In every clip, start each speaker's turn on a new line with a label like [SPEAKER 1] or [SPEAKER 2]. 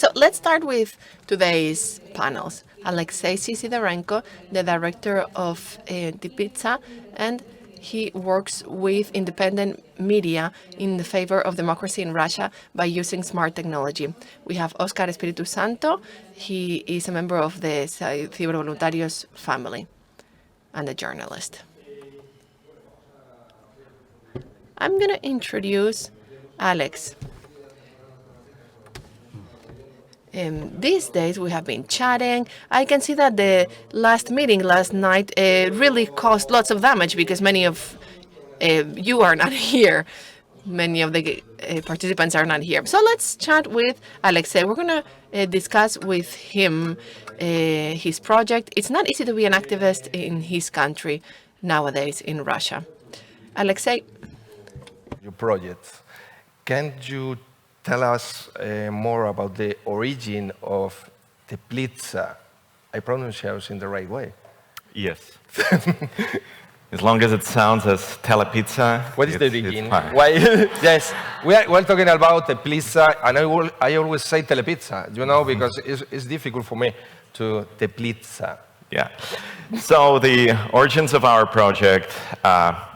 [SPEAKER 1] So let's start with today's panels. Alexey Sidorenko, the director of Teplitsa, and he works with independent media in the favor of democracy in Russia by using smart technology. We have Oscar Espiritu Santo. He is a member of the Cibervoluntarios family and a journalist. I'm going to introduce Alex. These days we have been chatting. I can see that the last meeting last night really caused lots of damage because many of you are not here. Many of the participants are not here. So let's chat with Alexey. We're going to discuss with him his project. It's not easy to be an activist in his country nowadays in Russia. Alexey.
[SPEAKER 2] Your project. Can you tell us more about the origin of Teplitsa? I pronounce it in the right way.
[SPEAKER 3] Yes. As long as it sounds as Teplitsa.
[SPEAKER 2] What is the origin? Why? Yes, we're talking about Teplitsa, and I always say Telepizza, you know, because it's difficult for me to Teplitsa.
[SPEAKER 3] Yeah. So the origins of our project,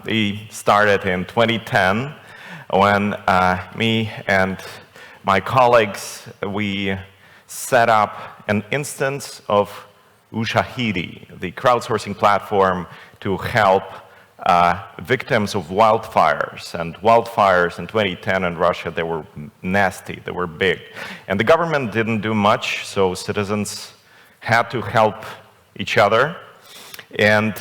[SPEAKER 3] they started in 2010 when me and my colleagues, we set up an instance of Ushahidi, the crowdsourcing platform to help victims of wildfires. And wildfires in 2010 in Russia, they were nasty, they were big. And the government didn't do much, so citizens had to help each other, and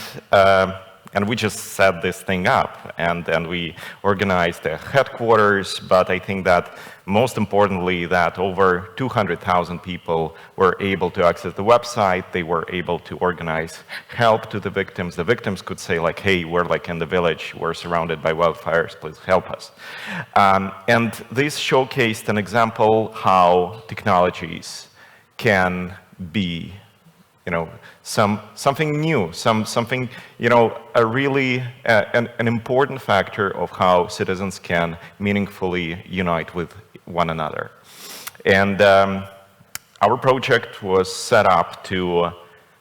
[SPEAKER 3] we just set this thing up, and we organized a headquarters, but I think that most importantly that over 200,000 people were able to access the website, they were able to organize help to the victims. The victims could say like, hey, we're like in the village, we're surrounded by wildfires, please help us. And this showcased an example how technologies can be something new, something, a really an important factor of how citizens can meaningfully unite with one another. And our project was set up to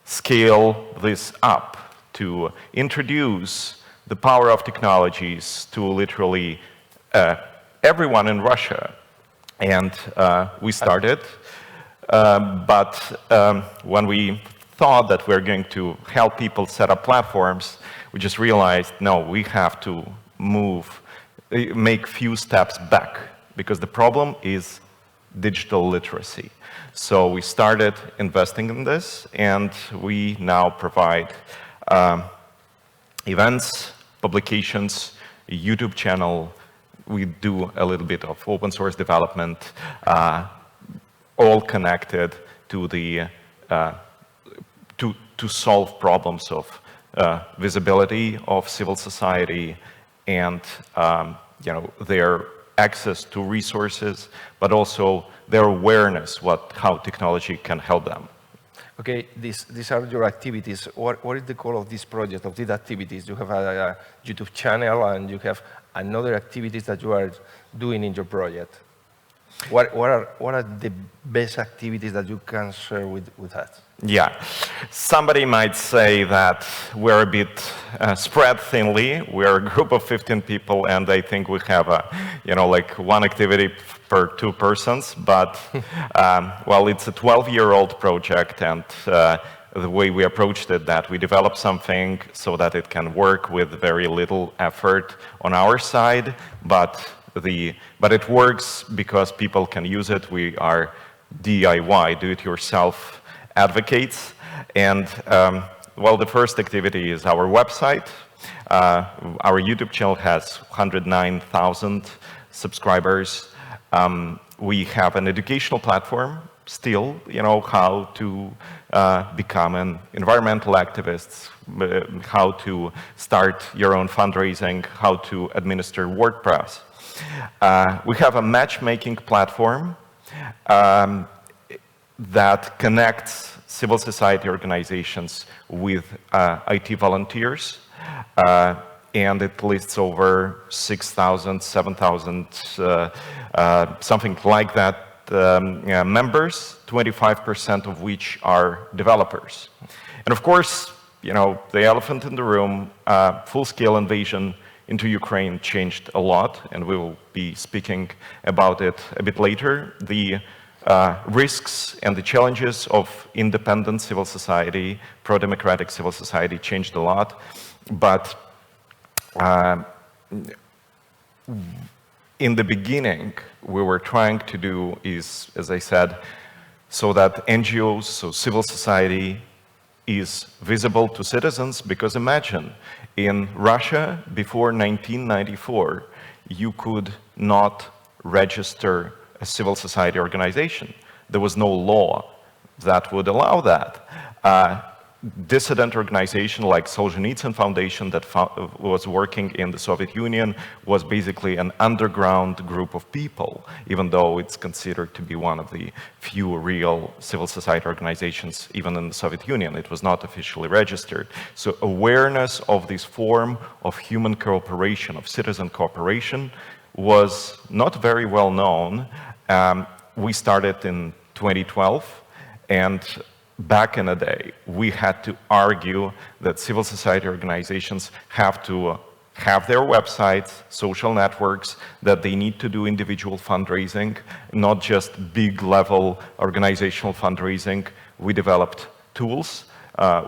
[SPEAKER 3] scale this up, to introduce the power of technologies to literally everyone in Russia. And we started, but when we thought that we're going to help people set up platforms, we just realized, no, we have to make few steps back, because the problem is digital literacy. So we started investing in this, and we now provide events, publications, a YouTube channel. We do a little bit of open source development, all connected to the to solve problems of visibility of civil society and their access to resources, but also their awareness how technology can help them.
[SPEAKER 2] Okay, these are your activities. What is the goal of this project, of these activities? You have a YouTube channel and you have another activities that you are doing in your project. What are the best activities that you can share with us?
[SPEAKER 3] Yeah, somebody might say that we're a bit spread thinly. We're a group of 15 people, and I think we have like one activity per 2 persons. But well, it's a 12-year-old project, and the way we approached it, that we developed something so that it can work with very little effort on our side, but it works because people can use it. We are DIY, do-it-yourself advocates. And well, the first activity is our website. Our YouTube channel has 109,000 subscribers. We have an educational platform still, how to become an environmental activist, how to start your own fundraising, how to administer WordPress. We have a matchmaking platform that connects civil society organizations with IT volunteers, and it lists over 6,000, 7,000, something like that, members, 25% of which are developers. And of course, the elephant in the room, full-scale invasion into Ukraine changed a lot, and we will be speaking about it a bit later. The risks and the challenges of independent civil society, pro-democratic civil society changed a lot, but in the beginning, we were trying to do is, as I said, so that NGOs, so civil society, is visible to citizens, because imagine, in Russia, before 1994, you could not register a civil society organization. There was no law that would allow that. Dissident organization like Solzhenitsyn Foundation that was working in the Soviet Union was basically an underground group of people, even though it's considered to be one of the few real civil society organizations even in the Soviet Union. It was not officially registered. So awareness of this form of human cooperation, of citizen cooperation, was not very well known. We started in 2012, and back in the day, we had to argue that civil society organizations have to have their websites, social networks, that they need to do individual fundraising, not just big-level organizational fundraising. We developed tools.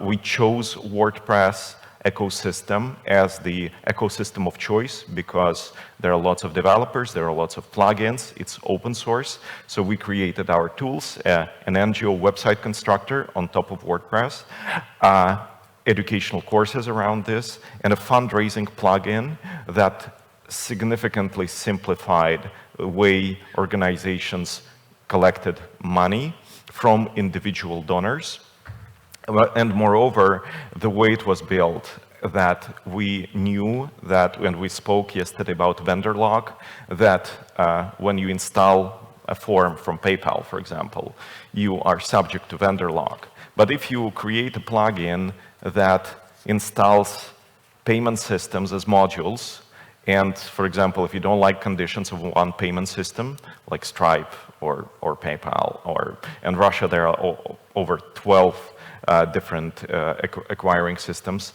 [SPEAKER 3] We chose WordPress ecosystem as the ecosystem of choice because there are lots of developers, there are lots of plugins, it's open source. So we created our tools, an NGO website constructor on top of WordPress, educational courses around this, and a fundraising plugin that significantly simplified the way organizations collected money from individual donors. And moreover, the way it was built, that we knew that when we spoke yesterday about vendor lock, that when you install a form from PayPal, for example, you are subject to vendor lock. But if you create a plugin that installs payment systems as modules, and for example, if you don't like conditions of one payment system, like Stripe or PayPal, or in Russia there are over 12 different acquiring systems.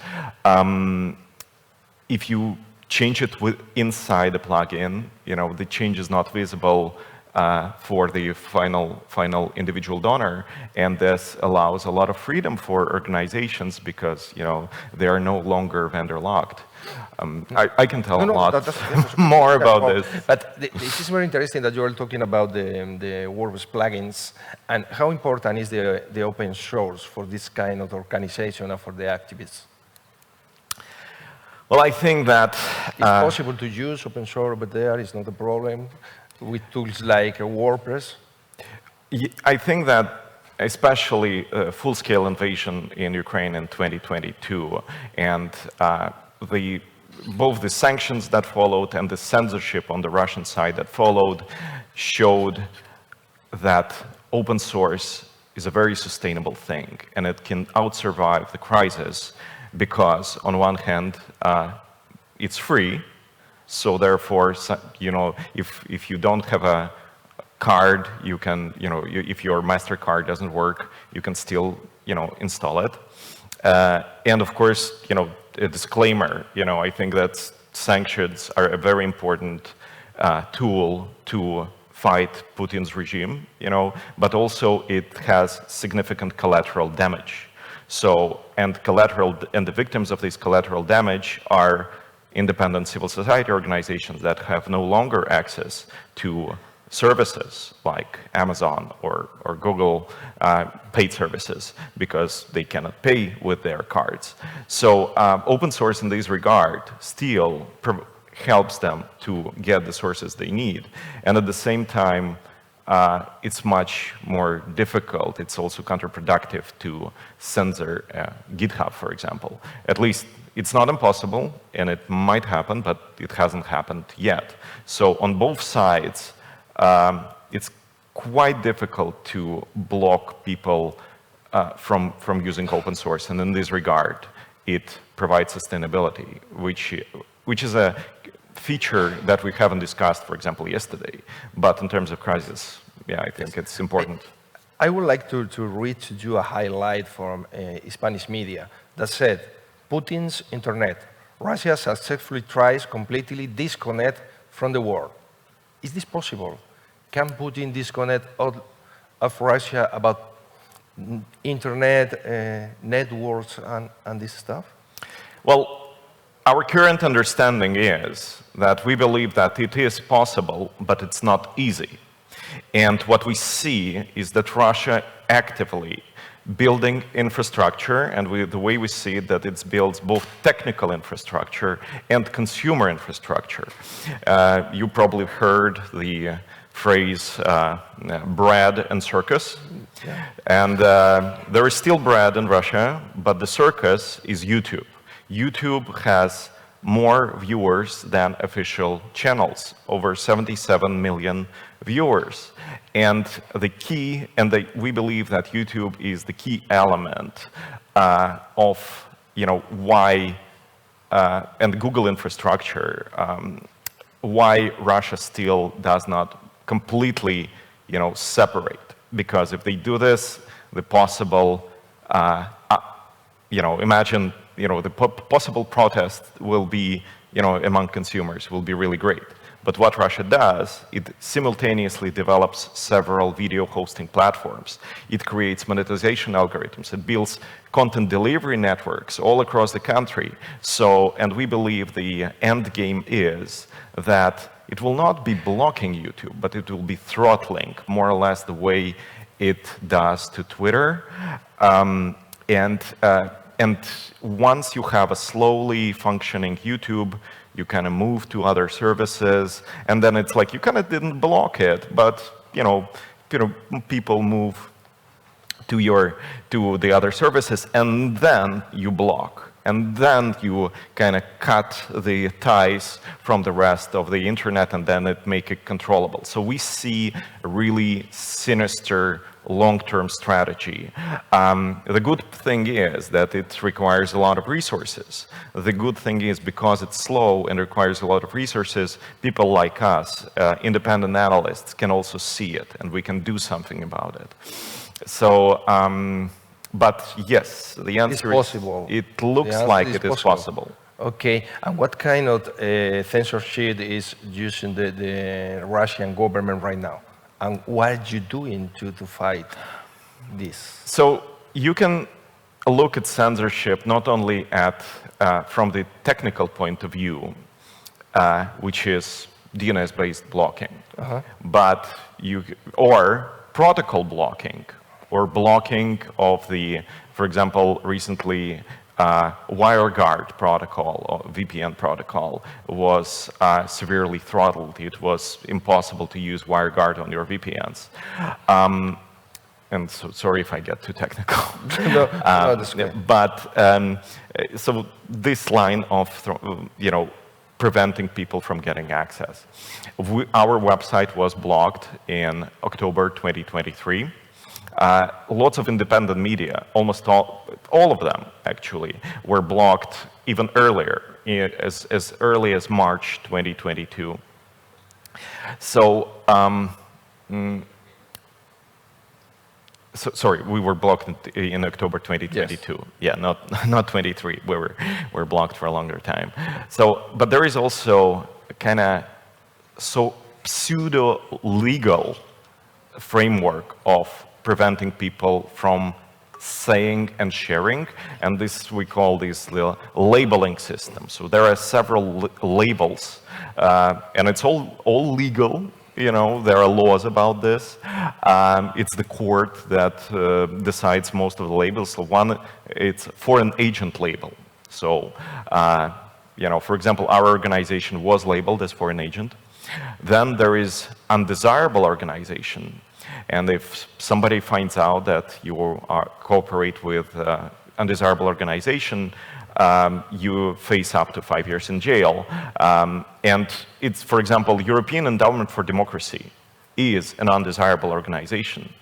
[SPEAKER 3] If you change it inside the plugin, the change is not visible for the final individual donor, and this allows a lot of freedom for organizations because they are no longer vendor locked. I can tell a lot more about this.
[SPEAKER 2] But this is very interesting that you are talking about the WordPress plugins, and how important is the open source for this kind of organization and for the activists?
[SPEAKER 3] Well, I think that
[SPEAKER 2] it's possible to use open source, but there is not a problem with tools like WordPress.
[SPEAKER 3] I think that especially full-scale invasion in Ukraine in 2022 and both the sanctions that followed and the censorship on the Russian side that followed showed that open source is a very sustainable thing, and it can outsurvive the crisis because, on one hand, it's free, so therefore, if you don't have a card, you can, if your MasterCard doesn't work, you can still, install it. And of course, a disclaimer, I think that sanctions are a very important tool to fight Putin's regime, but also it has significant collateral damage. So, and the victims of this collateral damage are independent civil society organizations that have no longer access to services like Amazon or Google paid services because they cannot pay with their cards. So open source in this regard still helps them to get the sources they need. And at the same time, it's much more difficult. It's also counterproductive to censor GitHub, for example. At least it's not impossible, and it might happen, but it hasn't happened yet. So on both sides, it's quite difficult to block people from using open source. And in this regard, it provides sustainability, which is a feature that we haven't discussed, for example, yesterday. But in terms of crisis, yeah, I think it's important.
[SPEAKER 2] I would like to read to you a highlight from Spanish media that said, Putin's internet. Russia successfully tries completely disconnect from the world. Is this possible? Can Putin disconnect of Russia about internet, networks, and this stuff?
[SPEAKER 3] Well, our current understanding is that we believe that it is possible, but it's not easy. And what we see is that Russia actively building infrastructure, and the way we see it, that it builds both technical infrastructure and consumer infrastructure. You probably heard the phrase bread and circus. Yeah. And there is still bread in Russia, but the circus is YouTube. YouTube has more viewers than official channels, over 77 million viewers. And the key, and we believe that YouTube is the key element of, why, and Google infrastructure, why Russia still does not completely, separate. Because if they do this, the possible, imagine, the possible protest will be, among consumers will be really great. But what Russia does, it simultaneously develops several video hosting platforms. It creates monetization algorithms. It builds content delivery networks all across the country. So, and we believe the end game is that it will not be blocking YouTube, but it will be throttling more or less the way it does to Twitter. And once you have a slowly functioning YouTube, you kind of move to other services, and then it's like you kind of didn't block it, but people move to the other services, and then you block, and then you kind of cut the ties from the rest of the internet, and then it make it controllable. So we see a really sinister long-term strategy. The good thing is that it requires a lot of resources. The good thing is because it's slow and requires a lot of resources, people like us, independent analysts, can also see it, and we can do something about it. So, but yes, the answer is it looks like it is possible.
[SPEAKER 2] Okay, and what kind of censorship is using the Russian government right now? And what are you doing to fight this?
[SPEAKER 3] So you can look at censorship not only at from the technical point of view, which is DNS-based blocking, but or protocol blocking, or blocking of the, for example, recently WireGuard protocol, or VPN protocol, was severely throttled. It was impossible to use WireGuard on your VPNs. And so, sorry if I get too technical.
[SPEAKER 2] No, that's great.
[SPEAKER 3] But so this line of, preventing people from getting access. Our website was blocked in October 2023. Lots of independent media, almost all of them actually, were blocked even earlier, as early as March 2022. So, sorry, we were blocked in October 2022. Yes. Yeah, not 23. We were blocked for a longer time. So, but there is also kind of pseudo-legal framework of preventing people from saying and sharing, and this we call this the labeling system. So there are several labels, and it's all legal. There are laws about this. It's the court that decides most of the labels. So one, it's foreign agent label. So, for example, our organization was labeled as foreign agent. Then there is undesirable organization. And if somebody finds out that you cooperate with undesirable organization, you face up to 5 years in jail. And it's, for example, European Endowment for Democracy is an undesirable organization.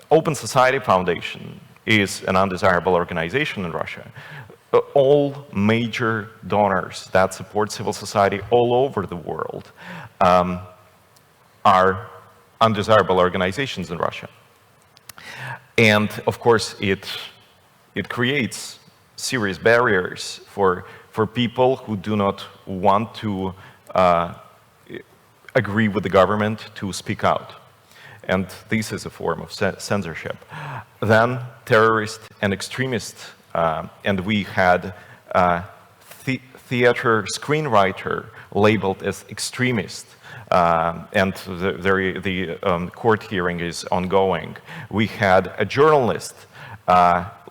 [SPEAKER 3] Open Society Foundation is an undesirable organization in Russia. All major donors that support civil society all over the world are undesirable organizations in Russia. And of course, it creates serious barriers for people who do not want to agree with the government to speak out. And this is a form of censorship. Then terrorists and extremists, and we had theater screenwriter labeled as extremist, and the court hearing is ongoing. We had a journalist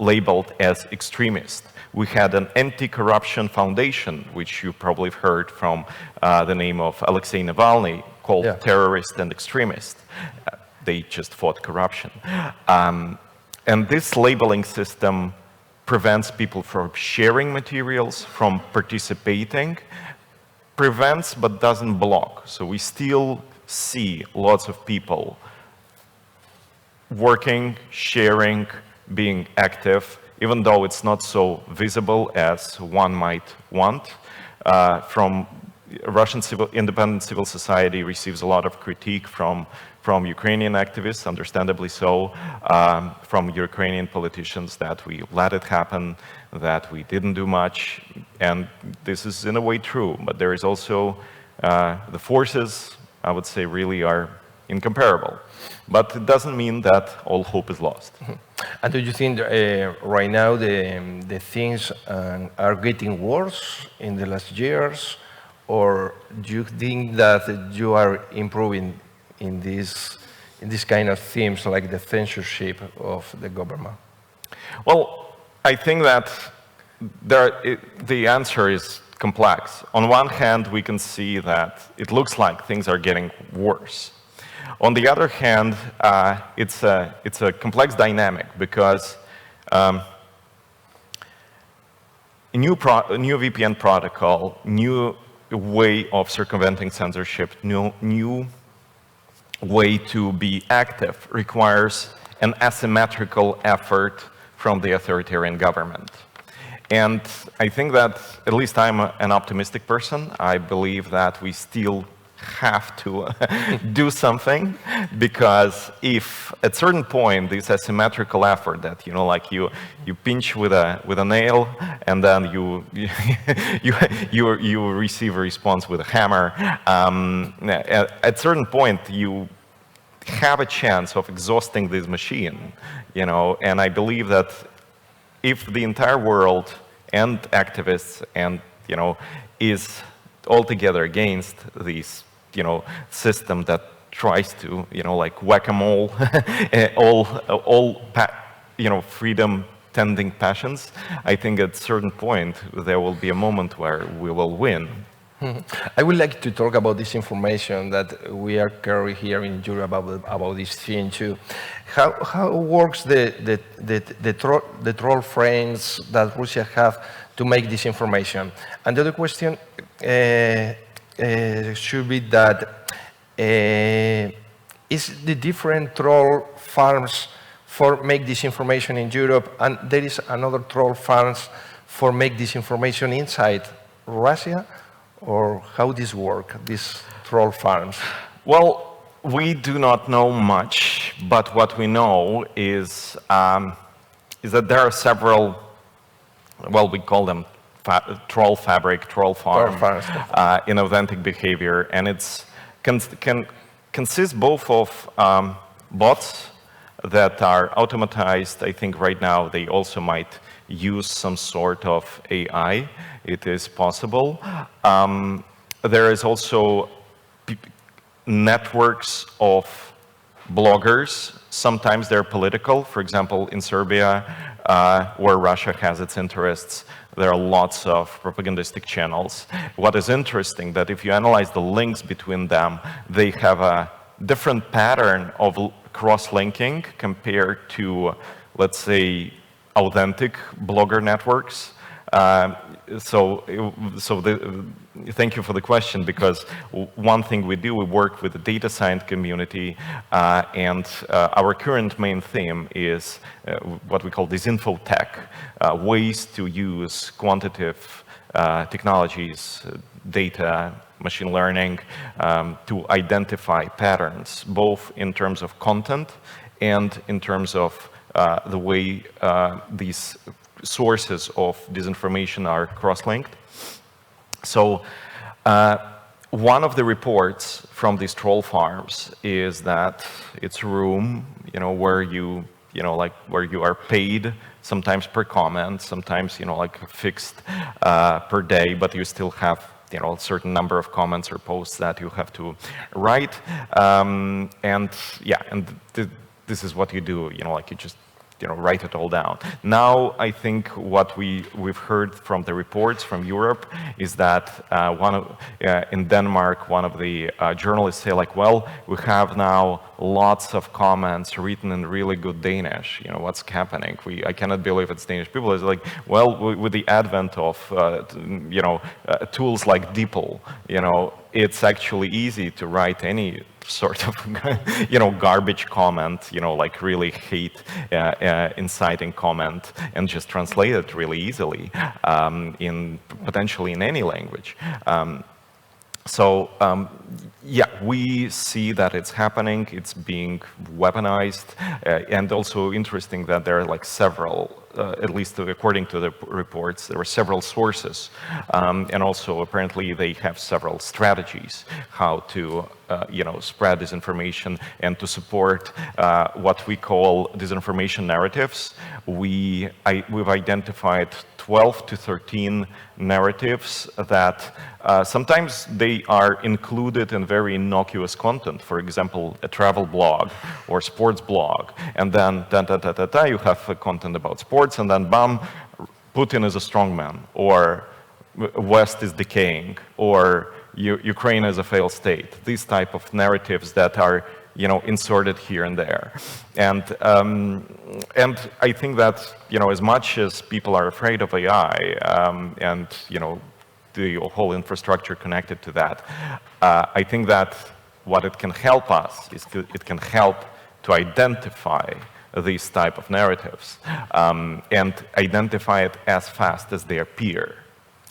[SPEAKER 3] labeled as extremist. We had an anti-corruption foundation, which you probably have heard from the name of Alexey Navalny, called terrorist and extremist. They just fought corruption. And this labeling system prevents people from sharing materials, from participating, prevents but doesn't block. So we still see lots of people working, sharing, being active, even though it's not so visible as one might want. From Russian independent civil society receives a lot of critique from Ukrainian activists, understandably so, from Ukrainian politicians that we let it happen, that we didn't do much, and this is in a way true, but there is also the forces, I would say, really are incomparable. But it doesn't mean that all hope is lost.
[SPEAKER 2] And do you think right now the things are getting worse in the last years, or do you think that you are improving in this kind of themes like the censorship of the government?
[SPEAKER 3] Well, I think that the answer is complex. On one hand, we can see that it looks like things are getting worse. On the other hand, it's a complex dynamic because a new VPN protocol, new way of circumventing censorship, new way to be active requires an asymmetrical effort from the authoritarian government. And I think that, at least I'm an optimistic person, I believe that we still have to do something, because if at certain point this asymmetrical effort that, you know, like you pinch with a nail and then you receive a response with a hammer, at certain point you have a chance of exhausting this machine, you know, and I believe that if the entire world and activists and, you know, is altogether against these, you know, system that tries to, you know, like whack-a-mole, all you know, freedom-tending passions, I think at a certain point there will be a moment where we will win.
[SPEAKER 2] I would like to talk about this information that we are carrying here in Europe about this thing too. How works the troll frames that Russia have to make this information? And the other question should be that is the different troll farms for make this information in Europe, and there is another troll farms for make this information inside Russia? Or how this work, these troll farms?
[SPEAKER 3] Well, we do not know much, but what we know is that there are several, well, we call them troll fabric, troll farm, in authentic behavior, and it's can consist both of bots that are automatized. I think right now they also might use some sort of AI. It is possible. There is also networks of bloggers. Sometimes they're political. For example, in Serbia, where Russia has its interests, there are lots of propagandistic channels. What is interesting that if you analyze the links between them, they have a different pattern of cross-linking compared to, let's say, authentic blogger networks. Thank you for the question, because one thing we do, we work with the data science community, and our current main theme is what we call disinfotech, ways to use quantitative technologies, data, machine learning to identify patterns, both in terms of content and in terms of the way these sources of disinformation are cross-linked. So one of the reports from these troll farms is that it's a room, where where you are paid, sometimes per comment, sometimes, like fixed per day, but you still have, a certain number of comments or posts that you have to write. This is what you do, like you just write it all down. Now, I think what we've heard from the reports from Europe is that in Denmark, one of the journalists say like, well, we have now lots of comments written in really good Danish. What's happening? I cannot believe it's Danish people. It's like, well, with the advent of, tools like DeepL, it's actually easy to write any sort of, garbage comment, like really hate inciting comment and just translate it really easily potentially in any language. We see that it's happening, it's being weaponized, and also interesting that there are like several, at least according to the reports, there were several sources, and also apparently they have several strategies how to spread disinformation and to support what we call disinformation narratives. We've identified 12 to 13 narratives that sometimes they are included in very innocuous content. For example, a travel blog or sports blog, and then you have content about sports, and then bam, Putin is a strongman, or West is decaying, or Ukraine is a failed state. These type of narratives that are inserted here and there, and I think that as much as people are afraid of AI and the whole infrastructure connected to that, I think that what it can help us is it can help to identify these type of narratives and identify it as fast as they appear.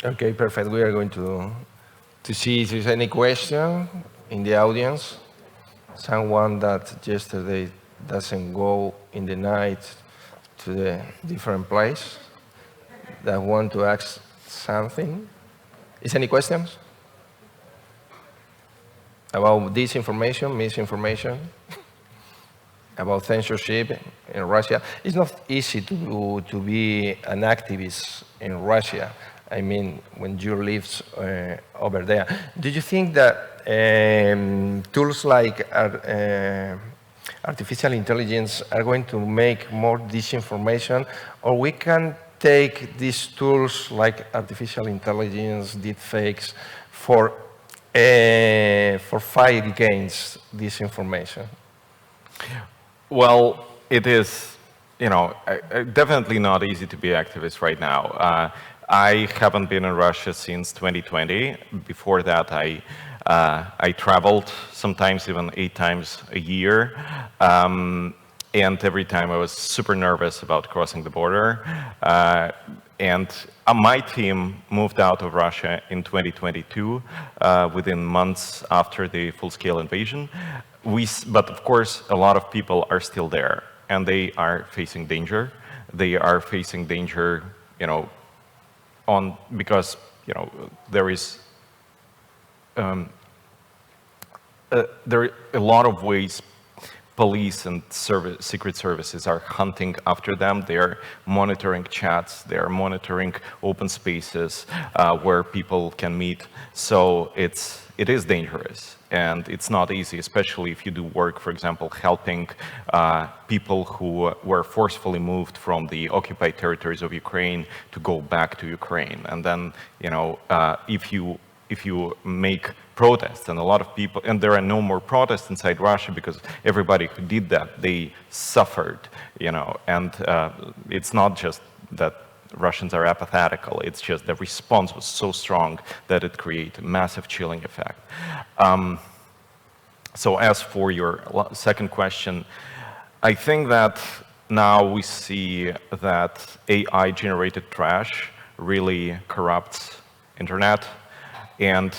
[SPEAKER 2] Okay, perfect. We are going to see if there's any question in the audience. Someone that yesterday doesn't go in the night to the different place that want to ask something. Is any questions about disinformation, misinformation, about censorship in Russia? It's not easy to be an activist in Russia. I mean, when you live over there. Do you think that tools like artificial intelligence are going to make more disinformation, or we can take these tools like artificial intelligence, deepfakes, for fight against disinformation?
[SPEAKER 3] Well, it is, definitely not easy to be activist right now. I haven't been in Russia since 2020. Before that, I traveled sometimes even 8 times a year. And every time I was super nervous about crossing the border. And my team moved out of Russia in 2022, within months after the full-scale invasion. But of course, a lot of people are still there, and they are facing danger. They are facing danger, because there is there are a lot of ways police and secret services are hunting after them. They are monitoring chats, they are monitoring open spaces where people can meet. So it is dangerous, and it's not easy, especially if you do work, for example, helping people who were forcefully moved from the occupied territories of Ukraine to go back to Ukraine. And then, if you make protests, and a lot of people, and there are no more protests inside Russia because everybody who did that, they suffered, and it's not just that Russians are apathetical, it's just the response was so strong that it created a massive chilling effect. So as for your second question, I think that now we see that AI-generated trash really corrupts internet, and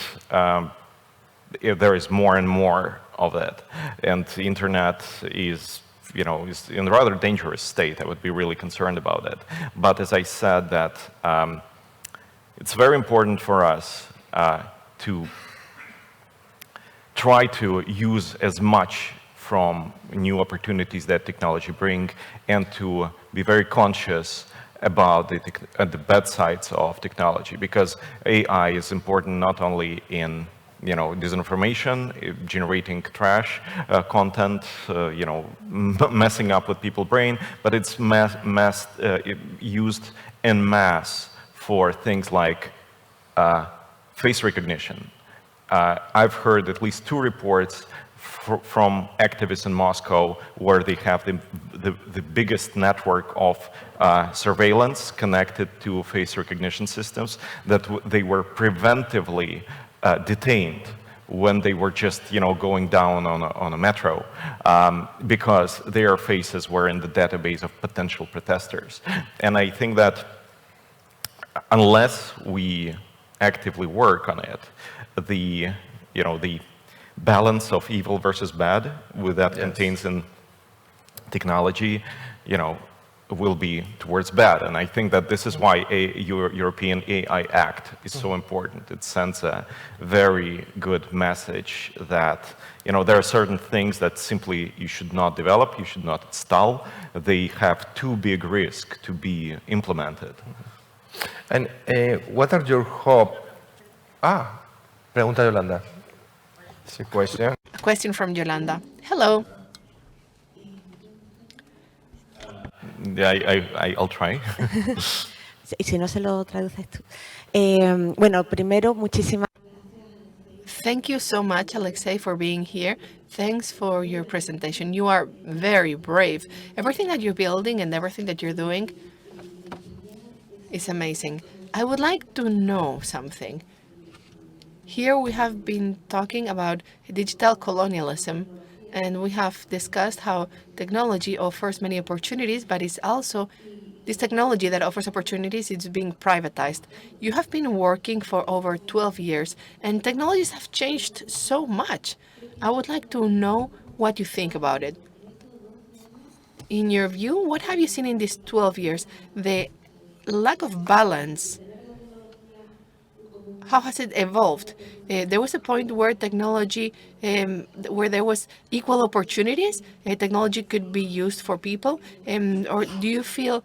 [SPEAKER 3] there is more and more of it. And the internet is in a rather dangerous state. I would be really concerned about it. But as I said, that it's very important for us to try to use as much from new opportunities that technology bring, and to be very conscious about the bad sides of technology, because AI is important not only in disinformation, generating trash content, messing up with people's brain, but it's used en masse for things like face recognition. I've heard at least 2 reports from activists in Moscow where they have the biggest network of surveillance connected to face recognition systems, that they were preventively detained when they were just going down on a metro, because their faces were in the database of potential protesters. And I think that unless we actively work on it, the balance of evil versus bad that contains in technology, will be towards bad. And I think that this is why European AI Act is so important. It sends a very good message that there are certain things that simply you should not develop, you should not install. They have too big risk to be implemented.
[SPEAKER 2] And what are your hopes? Pregunta Yolanda. It's a question.
[SPEAKER 1] A question from Yolanda. Hello.
[SPEAKER 3] I'll try.
[SPEAKER 4] Y si no se lo traduces tú. Bueno, primero, muchísimas.
[SPEAKER 1] Thank you so much, Alexey, for being here. Thanks for your presentation. You are very brave. Everything that you're building and everything that you're doing is amazing. I would like to know something. Here we have been talking about digital colonialism, and we have discussed how technology offers many opportunities, but it's also this technology that offers opportunities is being privatized. You have been working for over 12 years, and technologies have changed so much. I would like to know what you think about it. In your view, what have you seen in these 12 years? The lack of balance, how has it evolved? There was a point where technology, where there was equal opportunities, technology could be used for people, or do you feel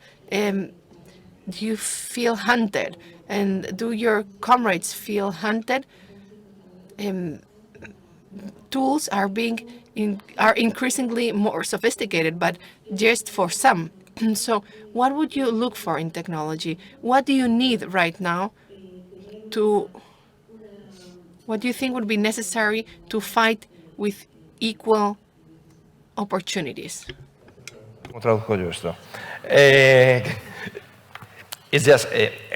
[SPEAKER 1] hunted? And do your comrades feel hunted? Tools are increasingly more sophisticated, but just for some. So what would you look for in technology? What do you need right now what do you think would be necessary to fight with equal opportunities?
[SPEAKER 2] ¿Cómo traduzco yo esto? It's just,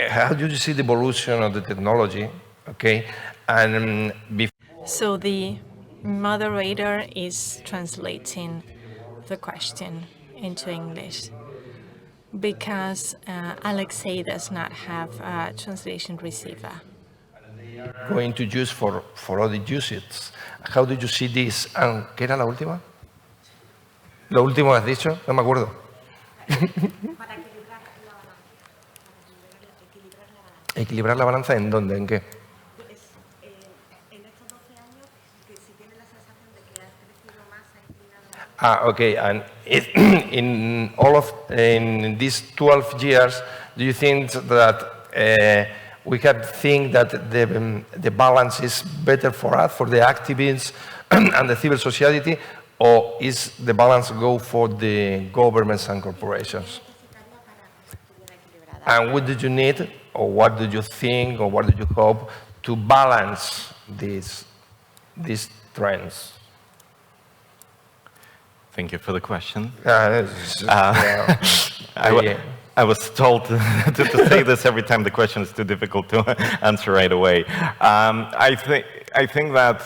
[SPEAKER 2] how do you see the evolution of the technology, okay? And
[SPEAKER 5] So the moderator is translating the question into English, because Alexey does not have a translation receiver.
[SPEAKER 2] Going to use for other uses. How do you see this? And, ¿qué era la última? Lo último que has dicho, no me acuerdo. ¿Equilibrar la balanza en dónde? ¿En qué?
[SPEAKER 4] En estos 12 años, que si tienes la sensación de que has crecido más, has inclinado más.
[SPEAKER 2] Okay. And in these 12 years, do you think that we can think that the balance is better for us, for the activists and the civil society, or is the balance go for the governments and corporations? And what did you need, or what did you think, or what did you hope to balance these trends?
[SPEAKER 3] Thank you for the question.
[SPEAKER 2] I
[SPEAKER 3] was told to say this every time the question is too difficult to answer right away. I think that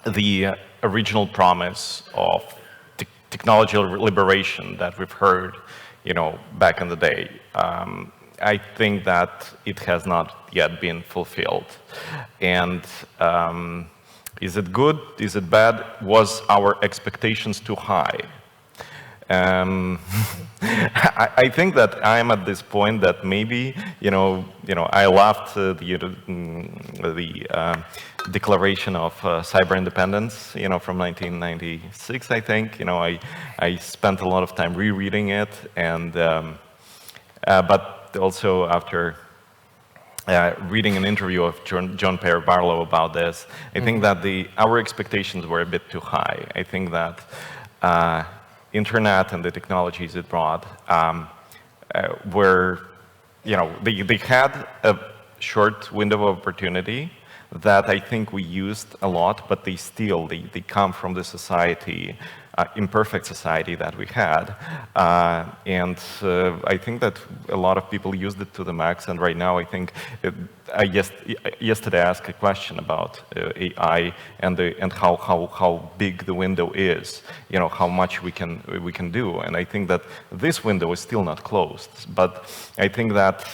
[SPEAKER 3] the original promise of technological liberation that we've heard, back in the day, I think that it has not yet been fulfilled. And is it good? Is it bad? Was our expectations too high? I think that I'm at this point that maybe, I loved the Declaration of Cyber Independence, from 1996, I think. I spent a lot of time rereading it, and but also after reading an interview of John Perry Barlow about this, I think that our expectations were a bit too high. I think that internet and the technologies it brought were, they had a short window of opportunity that I think we used a lot, but they come from the society, imperfect society that we had. And I think that a lot of people used it to the max, and right now I think, yesterday I asked a question about AI and how big the window is, how much we can do. And I think that this window is still not closed, but I think that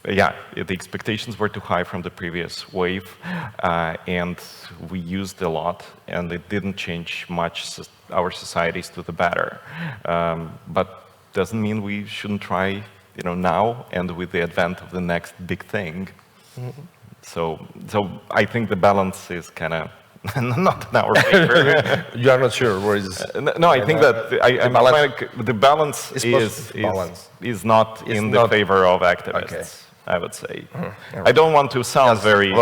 [SPEAKER 3] the expectations were too high from the previous wave, and we used a lot, and it didn't change much our societies to the better. But doesn't mean we shouldn't try, now and with the advent of the next big thing. Mm-hmm. So I think the balance is kind of not in our favor.
[SPEAKER 2] You are not sure where is?
[SPEAKER 3] No, I think that the balance is not in the favor of activists. Okay. I would say. Mm-hmm. Right. I don't want to sound very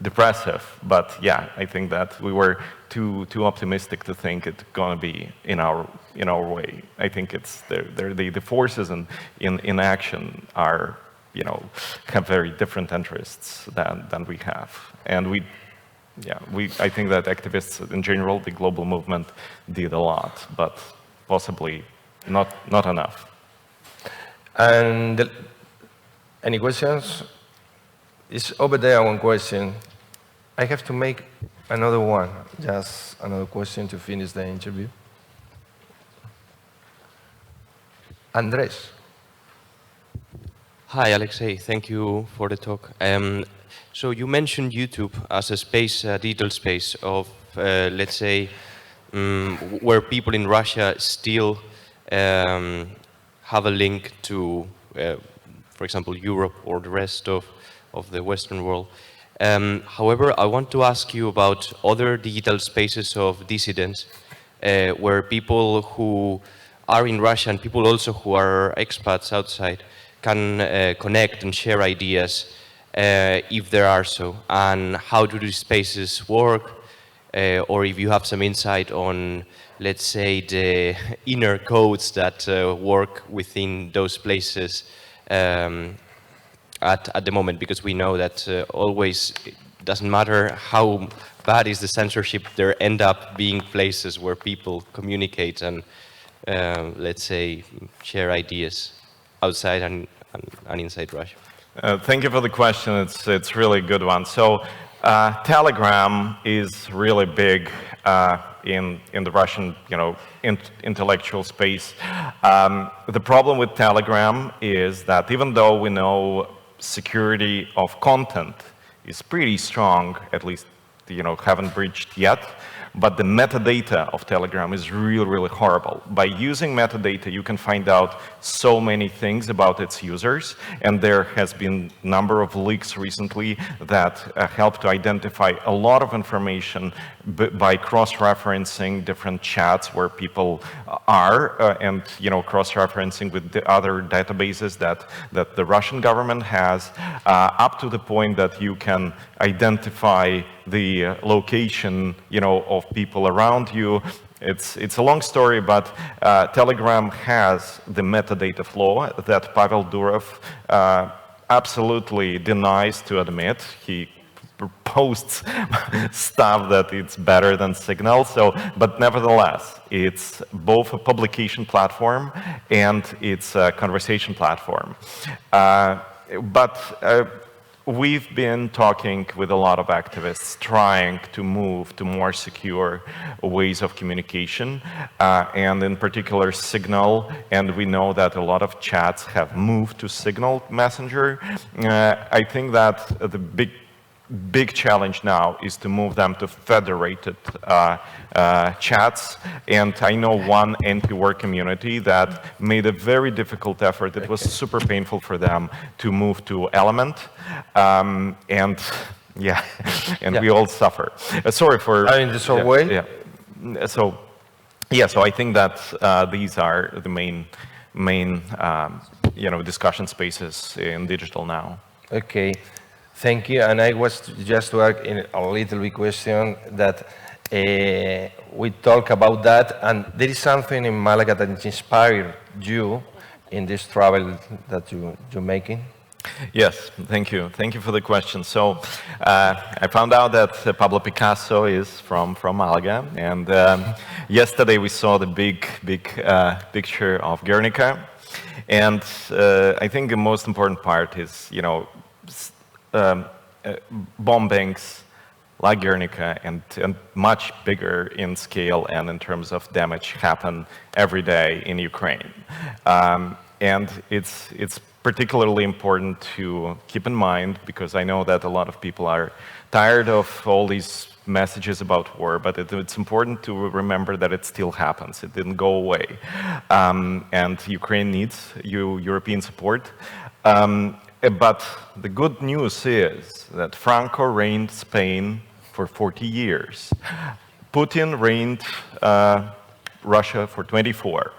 [SPEAKER 3] depressive, but yeah, I think that we were too optimistic to think it's going to be in our way. I think it's the forces in action are have very different interests than we have, and I think that activists in general, the global movement, did a lot, but possibly not enough.
[SPEAKER 2] And any questions? It's over there, one question. I have to make another one, just another question to finish the interview. Andres.
[SPEAKER 6] Hi, Alexey. Thank you for the talk. So you mentioned YouTube as a space, digital space of, let's say, where people in Russia still have a link to, for example, Europe or the rest of the Western world. However, I want to ask you about other digital spaces of dissidents, where people who are in Russia and people also who are expats outside can connect and share ideas, if there are so, and how do these spaces work, or if you have some insight on, let's say, the inner codes that work within those places at the moment, because we know that always, it doesn't matter how bad is the censorship, there end up being places where people communicate and, let's say, share ideas outside and inside Russia.
[SPEAKER 3] Thank you for the question. It's really a good one. So Telegram is really big in the Russian, intellectual space. The problem with Telegram is that even though we know security of content is pretty strong, at least, haven't breached yet, but the metadata of Telegram is really, really horrible. By using metadata, you can find out so many things about its users, and there has been a number of leaks recently that help to identify a lot of information by cross-referencing different chats where people are, and cross-referencing with the other databases that the Russian government has, up to the point that you can identify the location, of people around you. It's a long story, but Telegram has the metadata flaw that Pavel Durov absolutely denies to admit. He posts stuff that it's better than Signal. But nevertheless, it's both a publication platform and it's a conversation platform. But we've been talking with a lot of activists, trying to move to more secure ways of communication, and in particular Signal, and we know that a lot of chats have moved to Signal Messenger. I think that the big challenge now is to move them to federated chats. And I know one anti-war community that made a very difficult effort. It was super painful for them to move to Element. And yeah, and we all suffer. Sorry for...
[SPEAKER 2] In this way?
[SPEAKER 3] Yeah. So I think that these are the main discussion spaces in digital now.
[SPEAKER 2] Okay. Thank you. And I was just to ask in a little bit question that we talk about that, and there is something in Malaga that inspired you in this travel that you're making?
[SPEAKER 3] Yes, thank you. Thank you for the question. So I found out that Pablo Picasso is from Malaga, and yesterday we saw the big picture of Guernica, and I think the most important part is, bombings like Guernica and much bigger in scale and in terms of damage happen every day in Ukraine. And it's particularly important to keep in mind, because I know that a lot of people are tired of all these messages about war, but it's important to remember that it still happens. It didn't go away. And Ukraine needs European support. But the good news is that Franco reigned Spain for 40 years. Putin reigned Russia for 24.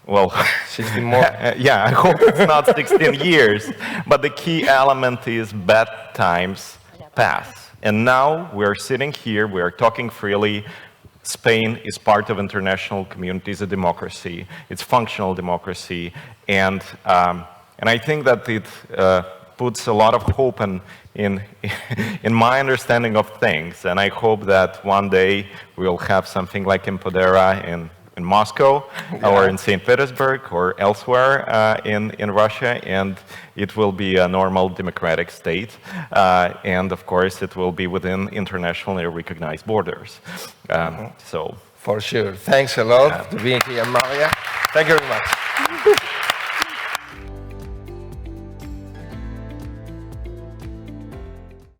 [SPEAKER 3] Well, 16 more. Yeah, I hope it's not 16 years. But the key element is bad times pass. And now we're sitting here, we are talking freely. Spain is part of international community, it's a democracy, it's functional democracy, and I think that it puts a lot of hope in my understanding of things, and I hope that one day we'll have something like Empodera in Moscow, or in St. Petersburg, or elsewhere in Russia, and it will be a normal democratic state, and of course it will be within internationally recognized borders. So,
[SPEAKER 2] for sure. Thanks a lot to being here, Maria. Thank you very much.